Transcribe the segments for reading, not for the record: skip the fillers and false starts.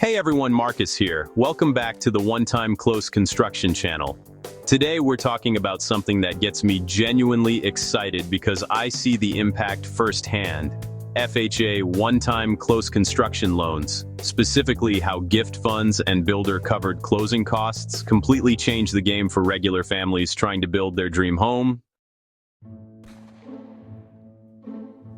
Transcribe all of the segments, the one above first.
Hey everyone, Marcus here. Welcome back to the One Time Close Construction channel. Today we're talking about something that gets me genuinely excited because I see the impact firsthand. FHA one-time close construction loans, specifically how gift funds and builder-covered closing costs completely change the game for regular families trying to build their dream home.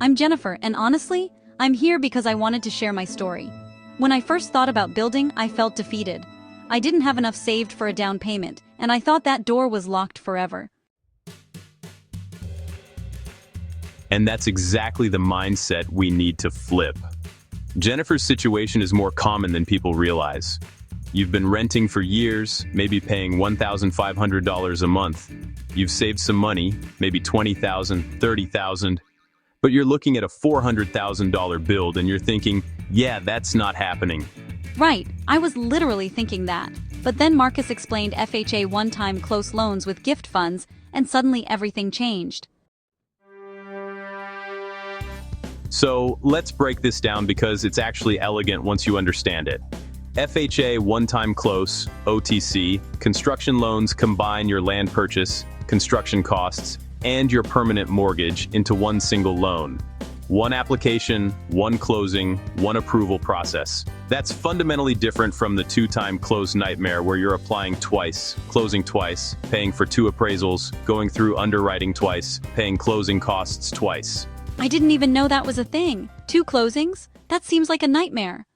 I'm Jennifer, and honestly, I'm here because I wanted to share my story. When I first thought about building, I felt defeated. I didn't have enough saved for a down payment, and I thought that door was locked forever. And that's exactly the mindset we need to flip. Jennifer's situation is more common than people realize. You've been renting for years, maybe paying $1,500 a month. You've saved some money, maybe $20,000, $30,000, but you're looking at a $400,000 build and you're thinking, yeah, that's not happening. Right, I was literally thinking that. But then Marcus explained FHA one-time close loans with gift funds, and suddenly everything changed. So let's break this down because it's actually elegant once you understand it. FHA one-time close, OTC, construction loans combine your land purchase, construction costs, and your permanent mortgage into one single loan. One application, one closing, one approval process. That's fundamentally different from the two-time close nightmare where you're applying twice, closing twice, paying for two appraisals, going through underwriting twice, paying closing costs twice. I didn't even know that was a thing. 2 closings? That seems like a nightmare.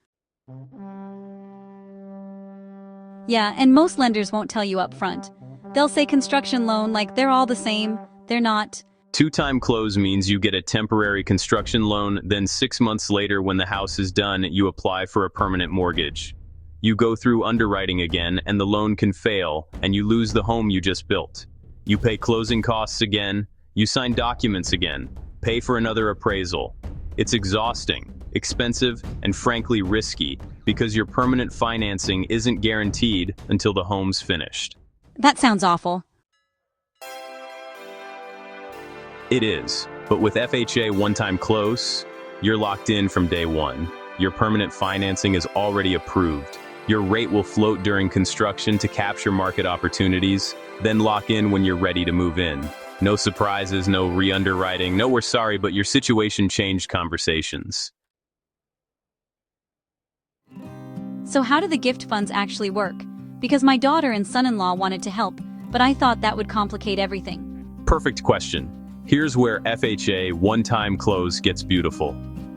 Yeah, and most lenders won't tell you up front. They'll say construction loan like they're all the same. They're not. Two-time close means you get a temporary construction loan, then 6 months later when the house is done, you apply for a permanent mortgage. You go through underwriting again and the loan can fail and you lose the home you just built. You pay closing costs again, you sign documents again, pay for another appraisal. It's exhausting, expensive, and frankly risky because your permanent financing isn't guaranteed until the home's finished. That sounds awful. It is, but with FHA one-time close, you're locked in from day one. Your permanent financing is already approved. Your rate will float during construction to capture market opportunities, then lock in when you're ready to move in. No surprises, no re-underwriting, no we're sorry, but your situation changed conversations. So how do the gift funds actually work? Because my daughter and son-in-law wanted to help, but I thought that would complicate everything. Perfect question. Here's where FHA one-time close gets beautiful.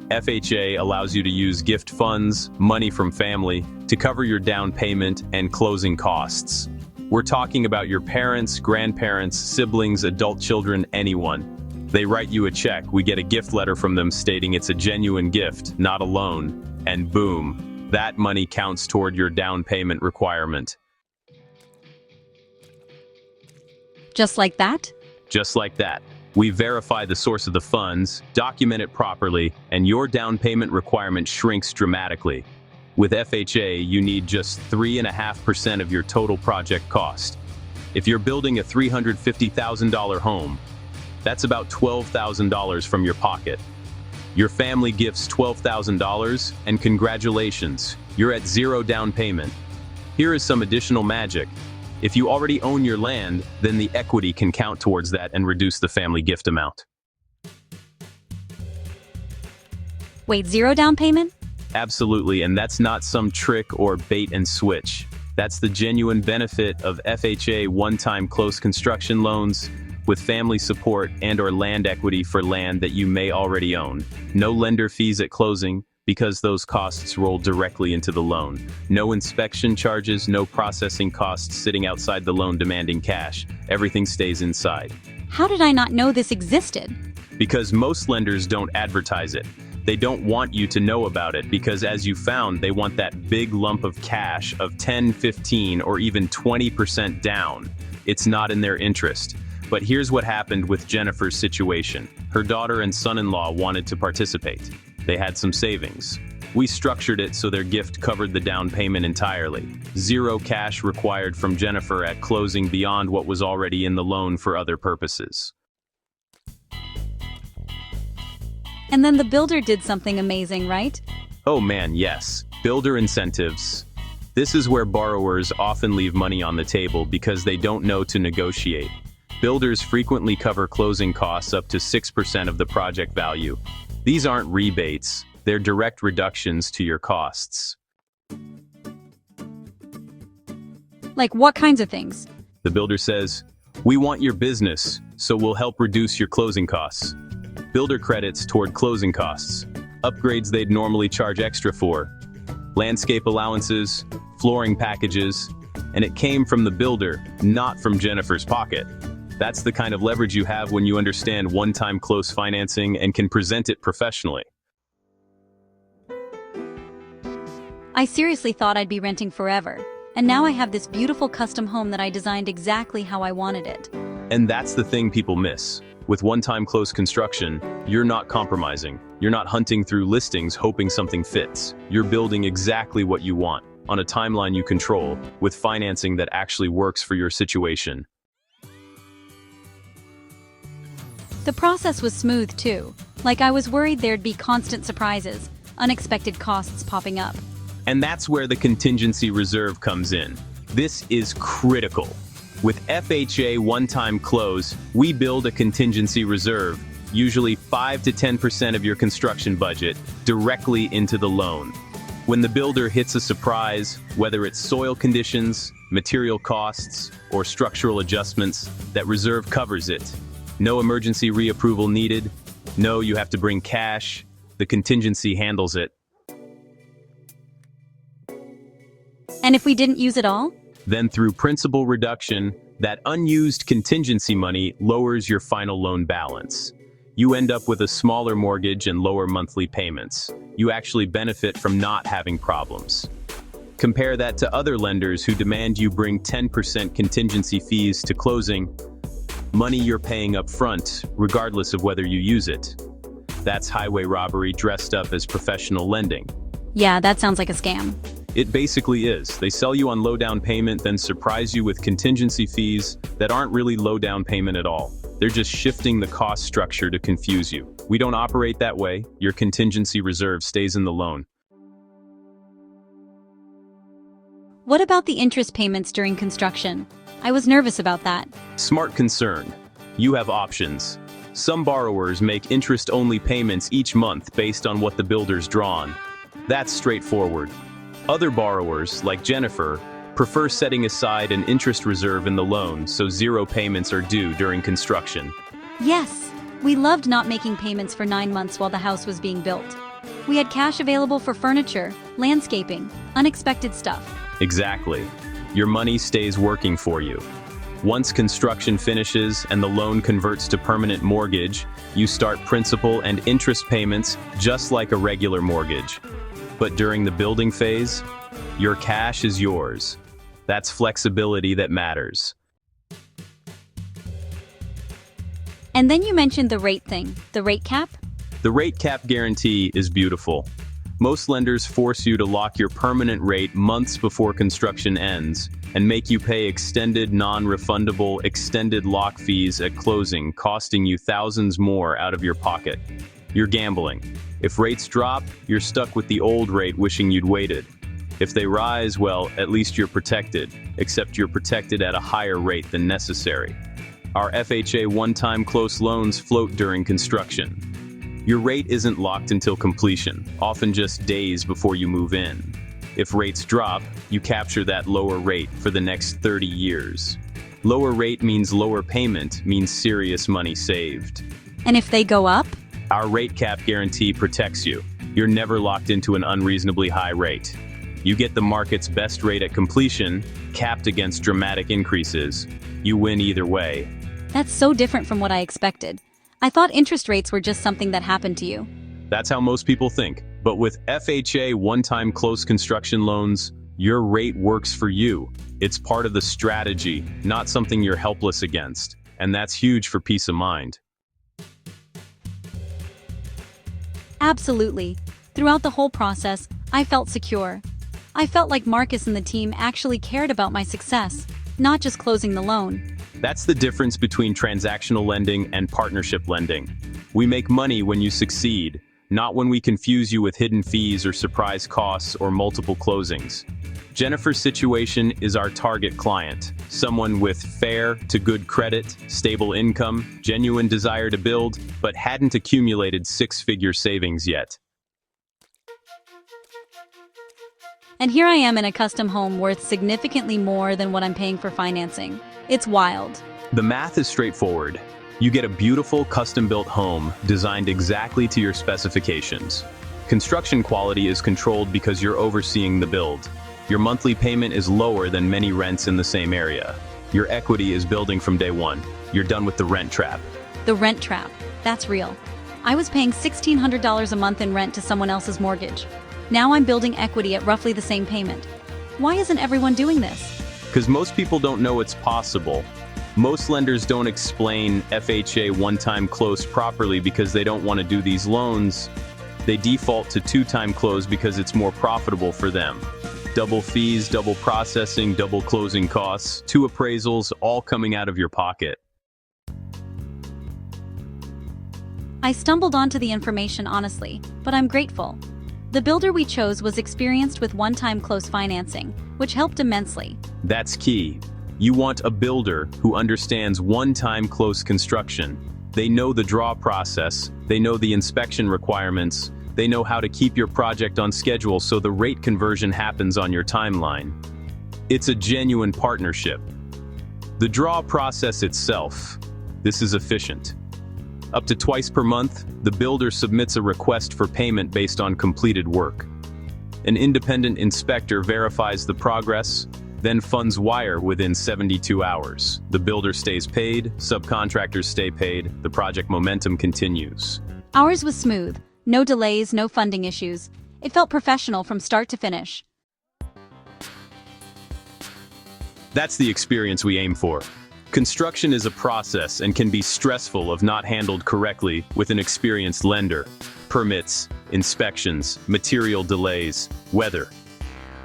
FHA allows you to use gift funds, money from family, to cover your down payment and closing costs. We're talking about your parents, grandparents, siblings, adult children, anyone. They write you a check, we get a gift letter from them stating it's a genuine gift, not a loan, and boom, that money counts toward your down payment requirement. Just like that? Just like that. We verify the source of the funds, document it properly, and your down payment requirement shrinks dramatically. With FHA, you need just 3.5% of your total project cost. If you're building a $350,000 home, that's about $12,000 from your pocket. Your family gifts $12,000, and congratulations, you're at 0 down payment. Here is some additional magic. If you already own your land, then the equity can count towards that and reduce the family gift amount. Wait, 0 down payment? Absolutely, and that's not some trick or bait and switch. That's the genuine benefit of FHA one-time close construction loans with family support and/or land equity for land that you may already own. No lender fees at closing, because those costs roll directly into the loan. No inspection charges, no processing costs sitting outside the loan demanding cash. Everything stays inside. How did I not know this existed? Because most lenders don't advertise it. They don't want you to know about it because, as you found, they want that big lump of cash of 10, 15, or even 20% down. It's not in their interest. But here's what happened with Jennifer's situation. Her daughter and son-in-law wanted to participate. They had some savings. We structured it so their gift covered the down payment entirely. 0 cash required from Jennifer at closing beyond what was already in the loan for other purposes. And then the builder did something amazing, right? Oh man, yes. Builder incentives. This is where borrowers often leave money on the table because they don't know to negotiate. Builders frequently cover closing costs up to 6% of the project value. These aren't rebates, they're direct reductions to your costs. Like what kinds of things? The builder says, "We want your business, so we'll help reduce your closing costs." Builder credits toward closing costs. Upgrades they'd normally charge extra for. Landscape allowances, flooring packages, and it came from the builder, not from Jennifer's pocket. That's the kind of leverage you have when you understand one-time close financing and can present it professionally. I seriously thought I'd be renting forever, and now I have this beautiful custom home that I designed exactly how I wanted it. And that's the thing people miss. With one-time close construction, you're not compromising. You're not hunting through listings hoping something fits. You're building exactly what you want, on a timeline you control, with financing that actually works for your situation. The process was smooth too. Like I was worried there'd be constant surprises, unexpected costs popping up. And that's where the contingency reserve comes in. This is critical. With FHA one-time close, we build a contingency reserve, usually 5 to 10% of your construction budget, directly into the loan. When the builder hits a surprise, whether it's soil conditions, material costs, or structural adjustments, that reserve covers it. No emergency reapproval needed. No, you have to bring cash. The contingency handles it. And if we didn't use it all? Then through principal reduction, that unused contingency money lowers your final loan balance. You end up with a smaller mortgage and lower monthly payments. You actually benefit from not having problems. Compare that to other lenders who demand you bring 10% contingency fees to closing, money you're paying up front, regardless of whether you use it. That's highway robbery dressed up as professional lending. Yeah, that sounds like a scam. It basically is. They sell you on low down payment, then surprise you with contingency fees that aren't really low down payment at all. They're just shifting the cost structure to confuse you. We don't operate that way. Your contingency reserve stays in the loan. What about the interest payments during construction? I was nervous about that. Smart concern. You have options. Some borrowers make interest-only payments each month based on what the builder's drawn. That's straightforward. Other borrowers, like Jennifer, prefer setting aside an interest reserve in the loan so zero payments are due during construction. Yes, we loved not making payments for 9 months while the house was being built. We had cash available for furniture, landscaping, unexpected stuff. Exactly. Your money stays working for you. Once construction finishes and the loan converts to permanent mortgage, you start principal and interest payments just like a regular mortgage. But during the building phase, your cash is yours. That's flexibility that matters. And then you mentioned the rate thing, the rate cap? The rate cap guarantee is beautiful. Most lenders force you to lock your permanent rate months before construction ends and make you pay extended, non-refundable, extended lock fees at closing, costing you thousands more out of your pocket. You're gambling. If rates drop, you're stuck with the old rate wishing you'd waited. If they rise, well, at least you're protected, except you're protected at a higher rate than necessary. Our FHA one-time close loans float during construction. Your rate isn't locked until completion, often just days before you move in. If rates drop, you capture that lower rate for the next 30 years. Lower rate means lower payment, means serious money saved. And if they go up? Our rate cap guarantee protects you. You're never locked into an unreasonably high rate. You get the market's best rate at completion, capped against dramatic increases. You win either way. That's so different from what I expected. I thought interest rates were just something that happened to you. That's how most people think. But with FHA one-time close construction loans, your rate works for you. It's part of the strategy, not something you're helpless against. And that's huge for peace of mind. Absolutely. Throughout the whole process, I felt secure. I felt like Marcus and the team actually cared about my success, not just closing the loan. That's the difference between transactional lending and partnership lending. We make money when you succeed, not when we confuse you with hidden fees or surprise costs or multiple closings. Jennifer's situation is our target client, someone with fair to good credit, stable income, genuine desire to build, but hadn't accumulated six-figure savings yet. And here I am in a custom home worth significantly more than what I'm paying for financing. It's wild. The math is straightforward. You get a beautiful custom-built home designed exactly to your specifications. Construction quality is controlled because you're overseeing the build. Your monthly payment is lower than many rents in the same area. Your equity is building from day one. You're done with the rent trap. The rent trap. That's real. I was paying $1,600 a month in rent to someone else's mortgage. Now I'm building equity at roughly the same payment. Why isn't everyone doing this? Because most people don't know it's possible. Most lenders don't explain FHA one-time close properly because they don't want to do these loans. They default to two-time close because it's more profitable for them. Double fees, double processing, double closing costs, two appraisals, all coming out of your pocket. I stumbled onto the information honestly, but I'm grateful. The builder we chose was experienced with one-time close financing, which helped immensely. That's key. You want a builder who understands one-time close construction. They know the draw process, they know the inspection requirements, they know how to keep your project on schedule so the rate conversion happens on your timeline. It's a genuine partnership. The draw process itself, this is efficient. Up to twice per month, the builder submits a request for payment based on completed work. An independent inspector verifies the progress, then funds wire within 72 hours. The builder stays paid, subcontractors stay paid, the project momentum continues. Ours was smooth. No delays, no funding issues. It felt professional from start to finish. That's the experience we aim for. Construction is a process and can be stressful if not handled correctly with an experienced lender. Permits, inspections, material delays, weather.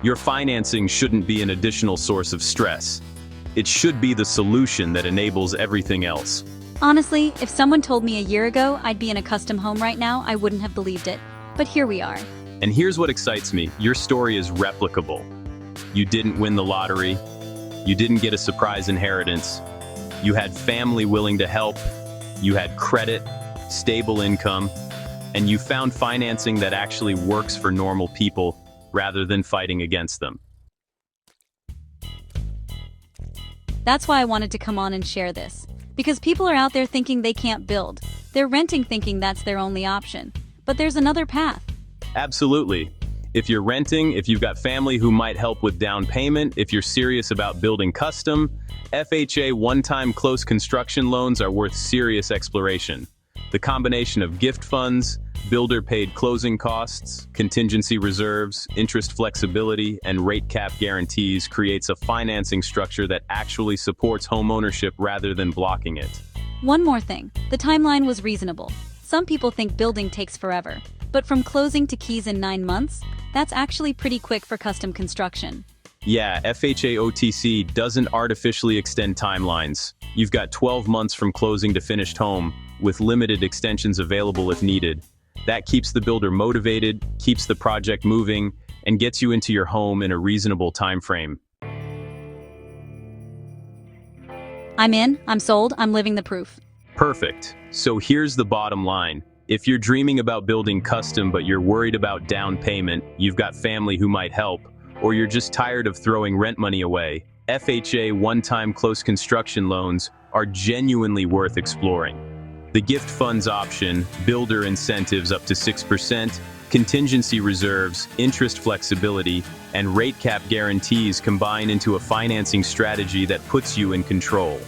Your financing shouldn't be an additional source of stress. It should be the solution that enables everything else. Honestly, if someone told me a year ago I'd be in a custom home right now, I wouldn't have believed it. But here we are. And here's what excites me. Your story is replicable. You didn't win the lottery. You didn't get a surprise inheritance. You had family willing to help. You had credit, stable income, and you found financing that actually works for normal people rather than fighting against them. That's why I wanted to come on and share this. Because people are out there thinking they can't build. They're renting thinking that's their only option. But there's another path. Absolutely. If you're renting, if you've got family who might help with down payment, if you're serious about building custom, FHA one-time close construction loans are worth serious exploration. The combination of gift funds, builder-paid closing costs, contingency reserves, interest flexibility, and rate cap guarantees creates a financing structure that actually supports homeownership rather than blocking it. One more thing. The timeline was reasonable. Some people think building takes forever. But from closing to keys in 9 months, that's actually pretty quick for custom construction. Yeah, FHA OTC doesn't artificially extend timelines. You've got 12 months from closing to finished home, with limited extensions available if needed. That keeps the builder motivated, keeps the project moving, and gets you into your home in a reasonable time frame. I'm in, I'm sold, I'm living the proof. Perfect. So here's the bottom line. If you're dreaming about building custom but you're worried about down payment, you've got family who might help, or you're just tired of throwing rent money away, FHA one-time close construction loans are genuinely worth exploring. The gift funds option, builder incentives up to 6%, contingency reserves, interest flexibility, and rate cap guarantees combine into a financing strategy that puts you in control.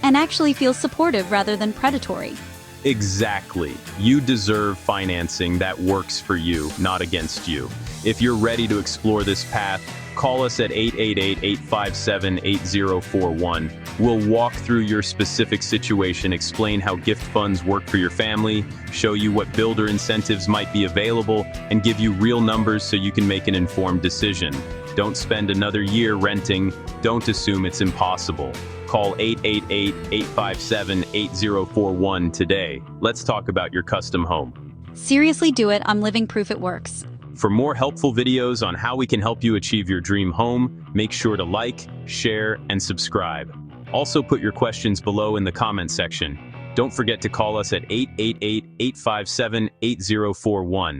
And actually feels supportive rather than predatory. Exactly. You deserve financing that works for you, not against you. If you're ready to explore this path, call us at 888-857-8041. We'll walk through your specific situation, explain how gift funds work for your family, show you what builder incentives might be available, and give you real numbers so you can make an informed decision. Don't spend another year renting. Don't assume it's impossible. Call 888-857-8041 today. Let's talk about your custom home. Seriously, do it. I'm living proof it works. For more helpful videos on how we can help you achieve your dream home, make sure to like, share, and subscribe. Also put your questions below in the comment section. Don't forget to call us at 888-857-8041.